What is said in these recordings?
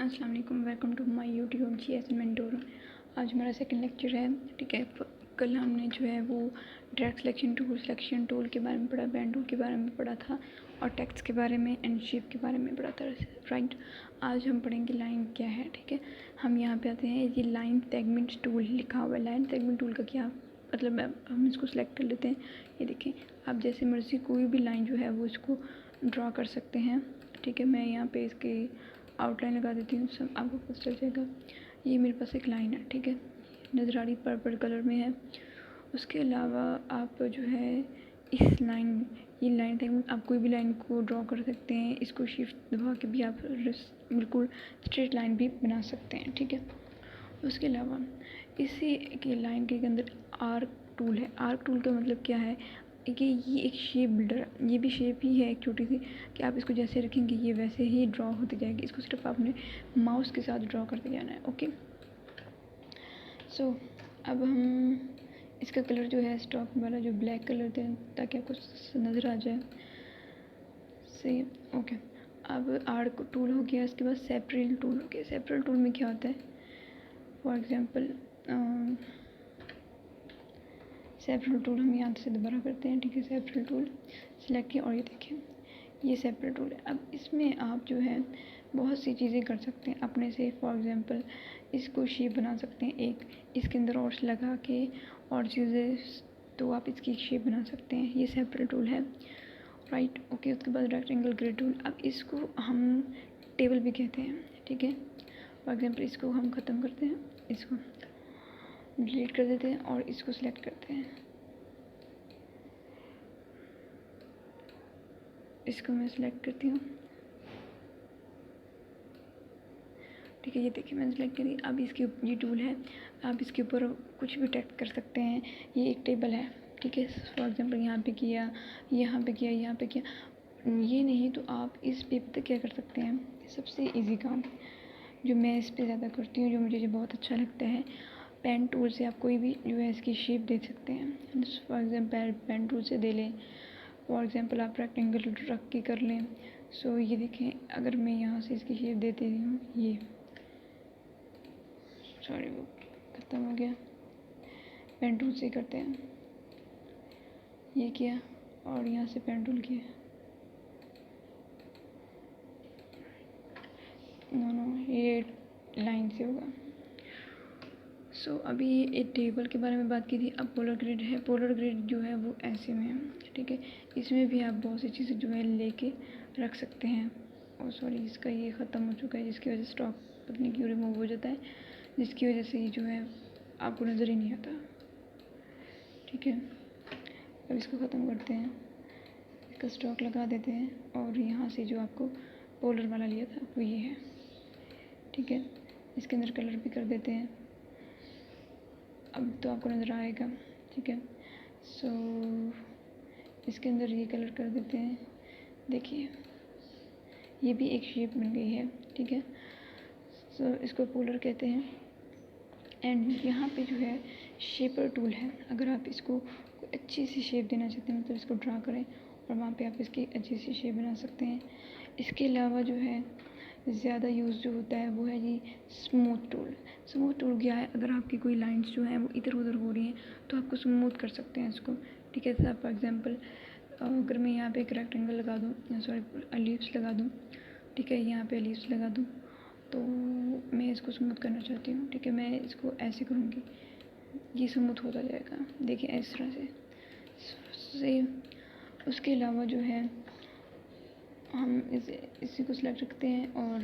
अस्सलाम वालेकुम, welcome to my YouTube GS mentor. आज हमारा सेकंड लेक्चर है। ठीक है, कल हमने जो है वो डायरेक्ट सिलेक्शन टूल के बारे में पढ़ा, बैंड टूल के बारे में पढ़ा था और टेक्स्ट के बारे में एंड शेप के बारे में पढ़ा था, राइट। आज हम पढ़ेंगे लाइन क्या है। ठीक है, हम यहाँ पे आते हैं, ये लाइन सेगमेंट टूल लिखा हुआ है। लाइन सेगमेंट टूल का क्या मतलब है, हम इसको सिलेक्ट कर लेते हैं। ये देखें, आप जैसे मर्ज़ी कोई भी लाइन जो है वो इसको ड्रा कर सकते हैं। ठीक है, मैं यहाँ पे इसकी आउटलाइन लगा देती हूँ, सब आपको पता चल जाएगा। ये मेरे पास एक लाइन है, ठीक है, नज़र आ रही, पर्पल कलर में है। उसके अलावा आप जो है इस लाइन, ये लाइन सेगमेंट, आप कोई भी लाइन को ड्रॉ कर सकते हैं। इसको शिफ्ट दबा के भी आप बिल्कुल स्ट्रेट लाइन भी बना सकते हैं। ठीक है, उसके अलावा इसी के लाइन के अंदर आर्क टूल है। आर्क टूल का मतलब क्या है कि ये एक शेप बिल्डर है। ये भी शेप ही है एक छोटी सी, कि आप इसको जैसे रखेंगे ये वैसे ही ड्रॉ होती जाएगी। इसको सिर्फ आपने माउस के साथ ड्रॉ करते जाना है। ओके, सो अब हम इसका कलर जो है स्टॉक वाला जो ब्लैक कलर दें ताकि आपको नज़र आ जाए सही। ओके, अब आर्क टूल हो गया। इसके बाद सेपरेट टूल हो गया। सेपरेट टूल में क्या होता है, फॉर एग्जांपल सेपरेट टूल हम यहाँ से दोबारा करते हैं। ठीक है, सेपरेट टूल सिलेक्ट किया और ये देखिए ये सेपरेट टूल है। अब इसमें आप जो है बहुत सी चीज़ें कर सकते हैं अपने से। फॉर एग्जांपल इसको शेप बना सकते हैं एक, इसके अंदर और लगा के और चीज़ें, तो आप इसकी एक शेप बना सकते हैं। ये सेपरेट टूल है, राइट। ओके, उसके बाद रेक्टेंगल ग्रिड टूल। अब इसको हम टेबल भी कहते हैं। ठीक है, फॉर एग्जांपल इसको हम ख़त्म करते हैं, इसको डिलीट कर देते हैं और इसको सिलेक्ट करते हैं। इसको मैं सिलेक्ट करती हूँ। ठीक है, ये देखिए मैंने सिलेक्ट करी। अब इसके ये टूल है, आप इसके ऊपर कुछ भी टेक्स्ट कर सकते हैं। ये एक टेबल है, ठीक है, फॉर एग्जांपल यहाँ पे किया, यहाँ पे किया, यहाँ पे किया। ये नहीं तो आप इस पेपर पे क्या कर सकते हैं, सबसे इजी काम जो मैं इस पे ज़्यादा करती हूँ, जो मुझे बहुत अच्छा लगता है, पेन टूल से आप कोई भी जो है इसकी शेप दे सकते हैं। फॉर एग्जांपल पेन टूल से दे लें, फॉर एग्जांपल आप रेक्टेंगल रख के कर लें। सो ये देखें, अगर मैं यहाँ से इसकी शेप देती हूँ, ये सॉरी वो ख़त्म हो गया, पेन टूल से करते हैं। ये किया और यहाँ से पेन टूल किया, नो ये लाइन से होगा। सो अभी एक टेबल के बारे में बात की थी। अब पोलर ग्रिड है। पोलर ग्रिड जो है वो ऐसे में है। ठीक है, इसमें भी आप बहुत सी चीज़ें जो है लेके रख सकते हैं। और सॉरी, इसका ये ख़त्म हो चुका है, जिसकी वजह से स्टॉक पता नहीं क्यों रिमूव हो जाता है, जिसकी वजह से ये जो है आपको नज़र ही नहीं आता। ठीक है, अब इसको ख़त्म करते हैं, इसका स्टॉक लगा देते हैं और यहाँ से जो आपको पोलर वाला लिया था वो ये है। ठीक है, इसके अंदर कलर भी कर देते हैं, अब तो आपको नज़र आएगा। ठीक है, सो इसके अंदर ये कलर कर देते हैं। देखिए ये भी एक शेप बन गई है। ठीक है, सो इसको पोलर कहते हैं। एंड यहाँ पे जो है शेपर टूल है। अगर आप इसको कोई अच्छी सी शेप देना चाहते हैं, मतलब इसको ड्रा करें और वहाँ पे आप इसकी अच्छी सी शेप बना सकते हैं। इसके अलावा जो है ज़्यादा यूज़ जो होता है वो है जी स्मूथ टूल। स्मूथ टूल क्या है, अगर आपकी कोई लाइंस जो हैं वो इधर उधर हो रही हैं तो आपको स्मूथ कर सकते हैं इसको। ठीक है, फॉर एग्जांपल अगर मैं यहाँ पे एक रेक्टेंगल लगा दूँ, सॉरी एलिप्स लगा दूँ, ठीक है, यहाँ पे एलिप्स लगा दूँ, तो मैं इसको स्मूथ करना चाहती हूँ। ठीक है, मैं इसको ऐसे करूँगी, ये स्मूथ होता जाएगा। देखिए इस तरह से। उसके अलावा जो है हम इसी को सिलेक्ट रखते हैं और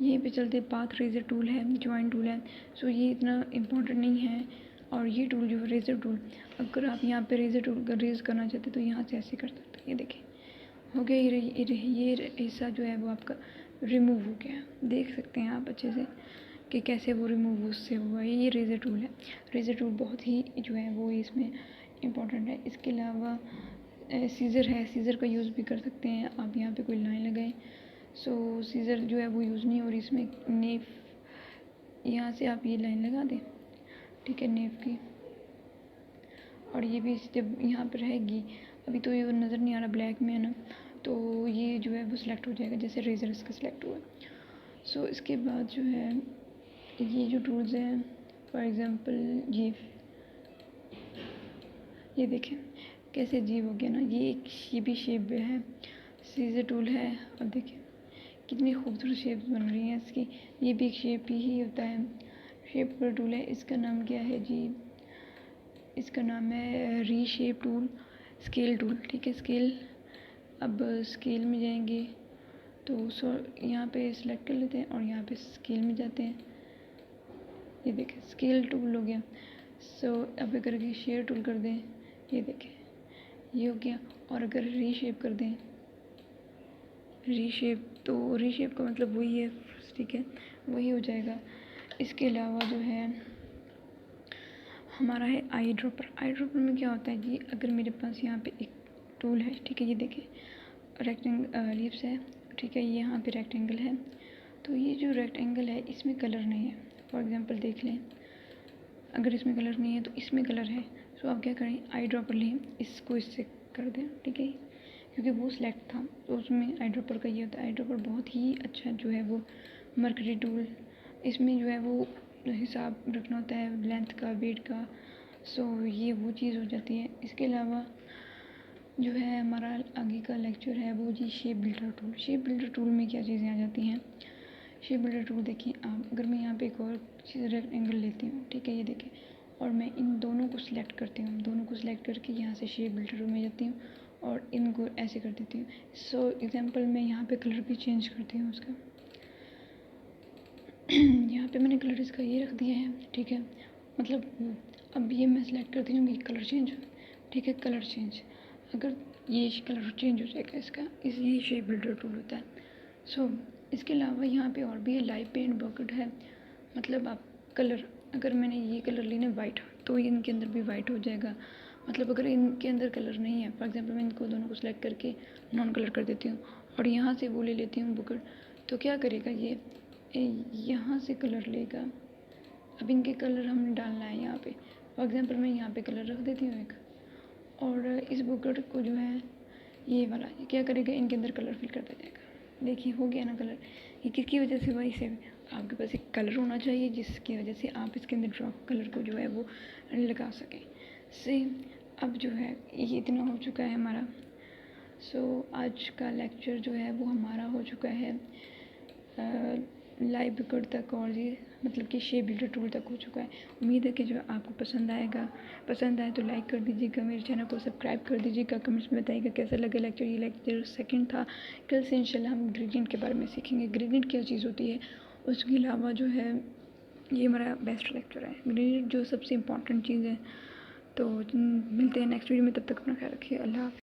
यहीं पे चलते पाथ रेजर टूल है, जॉइन टूल है। सो ये इतना इम्पोर्टेंट नहीं है। और ये टूल जो है रेजर टूल, अगर आप यहाँ पे रेजर टूल का रेज करना चाहते तो यहाँ से ऐसे कर सकते हैं। ये देखिए हो गया, ये हिस्सा जो है वो आपका रिमूव हो गया। देख सकते हैं आप अच्छे से कि कैसे वो रिमूव उससे हुआ। ये रेजर टूल है। रेजर टूल बहुत ही जो है वो इसमें इम्पोर्टेंट है। इसके अलावा सीज़र है, सीज़र का यूज़ भी कर सकते हैं। आप यहाँ पे कोई लाइन लगाएं, सो सीज़र जो है वो यूज़ नहीं हो रही इसमें। नेफ, यहाँ से आप ये लाइन लगा दें, ठीक है, नेफ की, और ये भी जब यहाँ पर रहेगी, अभी तो ये नज़र नहीं आ रहा, ब्लैक में है ना, तो ये जो है वो सिलेक्ट हो जाएगा जैसे रेजर इसका सिलेक्ट हुआ। सो इसके बाद जो है ये जो टूल्स हैं, फॉर एग्ज़ाम्पल ये देखें कैसे अजीब हो गया ना, ये भी शेप है, सीजर टूल है। अब देखिए कितनी खूबसूरत शेप बन रही हैं इसकी, ये भी एक शेप ही होता है, शेप का टूल है। इसका नाम क्या है जी, इसका नाम है रीशेप टूल, स्केल टूल, ठीक है स्केल। अब स्केल में जाएंगे तो यहाँ पे सिलेक्ट कर लेते हैं और यहाँ पे स्केल में जाते हैं। ये देखें स्केल टूल हो गया। अब अगर शेयर टूल कर दें, ये देखें ये हो गया। और अगर रीशेप कर दें, तो रीशेप का मतलब वही है, ठीक है वही हो जाएगा। इसके अलावा जो है हमारा है आई ड्रॉपर। आई ड्रॉपर में क्या होता है जी, अगर मेरे पास यहाँ पे एक टूल है, ठीक है ये देखें लिप्स है, ठीक है ये यहाँ पे रेक्टेंगल है। तो ये जो रेक्टेंगल है इसमें कलर नहीं है, फॉर एग्जांपल देख लें, अगर इसमें कलर नहीं है तो इसमें कलर है। सो आप क्या करें, आई ड्रॉपर लें, इसको इससे कर दें, ठीक है क्योंकि वो सिलेक्ट था तो उसमें आई ड्रॉपर का ये होता है। आई ड्रॉपर बहुत ही अच्छा जो है वो मरकरी टूल, इसमें जो है वो हिसाब रखना होता है लेंथ का, वेट का। सो ये वो चीज़ हो जाती है। इसके अलावा जो है हमारा आगे का लेक्चर है वो जी shape builder tool. Shape builder tool में क्या चीज़ें आ जाती हैं, शेप बिल्डर टूल देखिए आप, अगर मैं यहाँ पे एक और चीज़ रेक्टेंगल लेती हूँ, ठीक है ये देखिए, और मैं इन दोनों को सिलेक्ट करती हूँ, दोनों को सिलेक्ट करके यहाँ से शेप बिल्डर में जाती हूँ और इनको ऐसे कर देती हूँ। सो एग्जांपल मैं यहाँ पे कलर भी चेंज करती हूँ उसका यहाँ पे मैंने कलर इसका ये रख दिया है, ठीक है मतलब अब ये मैं सिलेक्ट करती हूँ कि कलर चेंज, ठीक है कलर चेंज, अगर ये कलर चेंज हो जाएगा इसका, ये शेप बिल्डर टूल होता है। सो इसके अलावा यहाँ पे और भी है, लाइव पेंट बकेट है, मतलब आप कलर, अगर मैंने ये कलर लेना वाइट तो इनके अंदर भी वाइट हो जाएगा। मतलब अगर इनके अंदर कलर नहीं है, फॉर एग्जांपल मैं इनको दोनों को सिलेक्ट करके नॉन कलर कर देती हूँ और यहाँ से वो ले लेती हूँ बकेट, तो क्या करेगा ये यहाँ से कलर लेगा। अब इनके कलर हमने डालना है यहाँ पे, फॉर एग्जांपल मैं यहाँ पे कलर रख देती हूँ एक, और इस बकेट को जो है ये वाला ये क्या करेगा, इनके अंदर कलर फिल करता जाएगा। देखिए हो गया ना कलर, ये किसकी वजह से, वही से आपके पास एक कलर होना चाहिए जिसकी वजह से आप इसके अंदर ड्रॉप कलर को जो है वो लगा सकें। सेम अब जो है ये इतना हो चुका है हमारा। आज का लेक्चर जो है वो हमारा हो चुका है लाइव बकेट तक, और ये मतलब कि शेप बिल्डर टूल तक हो चुका है। उम्मीद है कि जो आपको पसंद आएगा, पसंद आए तो लाइक कर दीजिएगा, मेरे चैनल को सब्सक्राइब कर दीजिएगा, कमेंट्स में बताइएगा कैसा लगा लेक्चर। ये लेक्चर सेकंड था, कल से इंशाल्लाह हम ग्रेडियंट के बारे में सीखेंगे, ग्रेडियंट क्या चीज़ होती है। उसके अलावा जो है ये हमारा बेस्ट लेक्चर है, ग्रेडियंट जो सबसे इम्पॉर्टेंट चीज़ है। तो मिलते हैं नेक्स्ट वीडियो में, तब तक अपना ख्याल रखिए, अल्लाह हाफ़िज़।